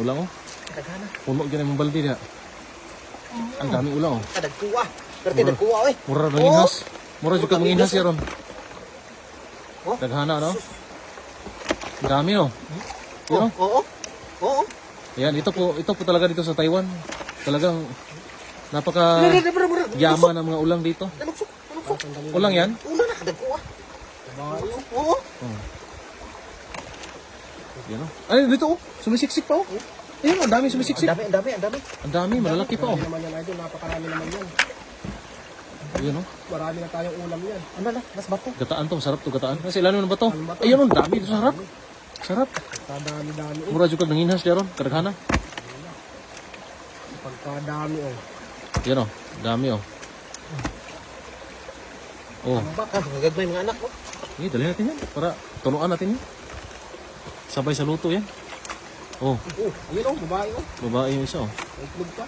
ulang oh. Daghana. Puno gyud ang balde diha. Ang daming ulang oh. Dagkuha. Perti dagkuha oy. Mura nanginhas. Mura jud ka manginhas yaron. Oh. Daghana no. Ang dami oh. Yun, oh. Oo. Oo. Yan, ito po talaga dito sa Taiwan. Talagang napaka yaman ng mga ulang dito. Naluksok. Ulang yan? Ulang na kadagkuha. Oo. Oh. Yan oh. Ay, dito oh. Sumisiksik pa oh. Ayun, ang dami sumisiksik. Ang dami. Ang dami, malalaki pa oh. naman yan, idol. Napakarami naman yan. Ayun oh. Marami na tayong ulam yan. Ano na? Nas bato. Gataan to, sarap to gataan. Kasi ilalim ng bato. Ayun oh, ang dami dito sa harap. Sarap. Pagkadami-dami. Mura jud kag nanginhas diaron, kadaghana. Pagkadami oh. Yan oh, dami oh. Oh, Ang baka. Gagmay mga anak mo. ini dali natin yan para tunuan natin yan. Sabay sa luto yan. Oh, Oh, ayun oh, babae oh. babae yung isa oh. Itlog pa.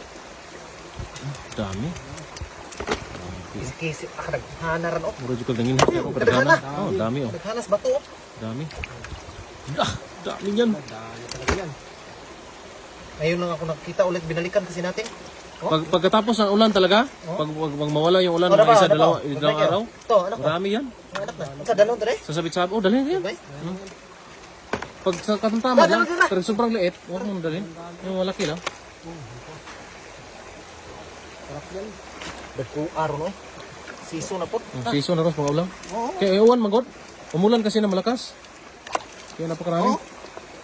Dami. Kisi-kisi. Daghana ran oh. Mura jud kag nanginhas diaron, kadaghana. Oh, dami oh. Daghanas bato oh. Dami. Ah, dami yan. Dami talaga yan. Ngayon lang ako nakita ulit. Binalikan kasi natin. Oh. Pagkatapos ng ulan talaga, pag mawala yung ulan, mga isa, dalawang araw, Ito, anak ko. marami yan. Ang anak na. Sa dalawang dere. Sasabit-sabit, oh, dalhin yan. Bay. Pag sa katamtaman lang, Dali na. pero sobrang liit, huwag mong dalhin. Yung malaki lang. Sarap yan. Dagkuha ron oh. Season na po. Season na rin mga ulam. Oo. Kaya iwan, magod. Umulan kasi na malakas. Kaya napakarami. Oo.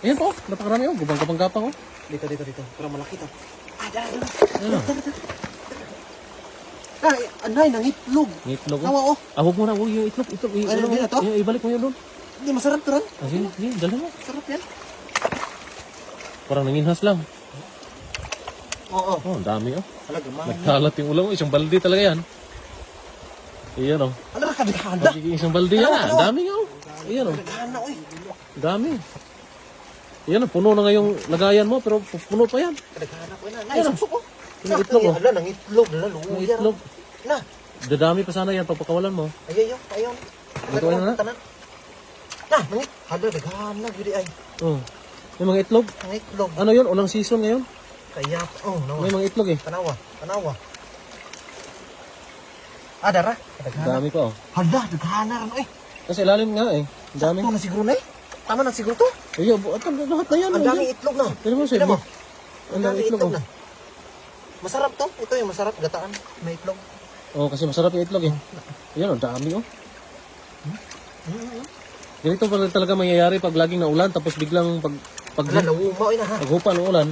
Ayan po, napakarami oh. Gubang-gapang-gapang oh. Dito. Pero malaki to. Dala. Ayan oh. Ay, anay, nangitlog. Ngitlog oh. Tawa oh. Ah, huwag mo na, huwag yung itlog. Ano, di na to? Ibalik mo yun doon. Hindi, masarap to ron. Ah, sige, dali mo. Sarap yan. Parang nanginhas lang. Oo. Oh, ang dami oh. Talaga, man. Nagkalat yung ulam. Isang balde talaga yan. Iyan oh. Ano na kadagana? Magiging isang balde yan ah. Ang dami nga oh. Iyan oh. Kadagana, oy. Ang dami. Iyan oh. Puno na nga yung lagayan mo pero puno pa yan. Kadagana ko na. Ayun, Nay, suksok oh. yung itlog, oh. Ala, nangitlog. Ala, Yung luya. itlog. Na. Dadami pa sana yan pagpakawalan mo. Ayayo, ayon. Ito na na. Tanan. Na, nangit. Hala, dagana. Gudi ay. Oh. May mga itlog. Nangitlog. Ano yun? Ulang season ngayon. Kaya, oh, no. May mga itlog eh. Tanawa. Dara. Kadagana. Dami pa oh. Hala, dagana ron, oy. Kasi ilalim nga eh. Ang dami. Ito na siguro na eh. Tama na siguro to. Ayun, lahat na yan. Ang daming itlog na. Tignan mo, Tignan mo. Ang daming itlog oh. na. Masarap to. Ito yung masarap. Gataan. May itlog. Oh, kasi masarap yung itlog eh. Ayan oh, dami oh. Ganito pa talaga mangyayari pag laging naulan tapos biglang pag Hala, nauumaw na ha. paghupa ng ulan,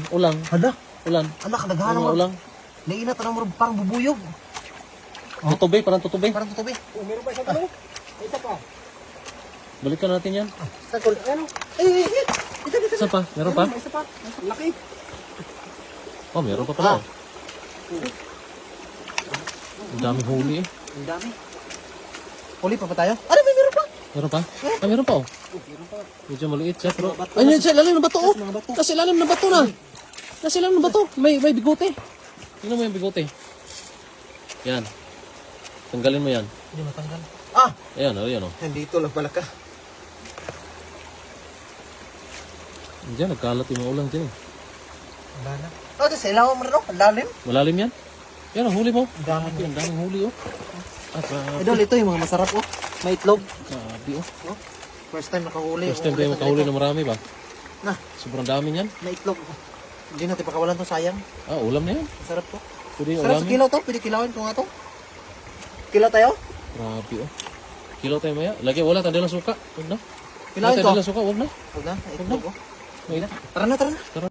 Hala. ulan. Anak, kadagana Mga mo. ulang. Nainat na mo parang bubuyog. Tutubay, parang tutubay. Parang tutubi. Oh, meron pa isang tanong. Isa pa. Balikan natin yan. Saan ko? Ano? Ay. Dito. Saan pa? Meron pa? May isa pa. Laki. Oh, meron pa pala. Ang daming huli eh. Ang dami. Huli pa tayo? Ano, may meron pa? Meron pa? Ah, meron pa oh. Medyo maliit siya pero... Ay, sa ilalim ng bato oh. Nasa ilalim ng bato na. Nasa ilalim ng bato. May bigote. Tingnan mo yung bigote. Yan. Tanggalin mo yan. Hindi matanggal. Ayan oh, ayan oh. Nandito lang pala ka. Diyan, nagkalat yung mga ulang dyan eh. Wala na. Ito sa ilaw mo rin oh. Ang lalim. Malalim yan. Yan oh, huli mo. Ang dami. Ang daming huli oh. Ah, grabe. Idol, ito yung mga masarap oh. May itlog. Grabe oh. First time nakahuli. First time tayo makahuli na marami ba? Na, Sobrang dami niyan. may itlog. Hindi natin pakawalan to, sayang. Ah, ulam na yan. Masarap to. Pwede yung Sarap sa ulamin. kilaw to. Pwede kilawin ko nga to. Kilaw tayo? Grabe oh. Kilo tayo maya. Lagi wala tayo ng suka. Huwag na. Wala Kilawin tayo to. ng suka. Huwag na. Huwag na. Itlog oh. May Tara na. Tara.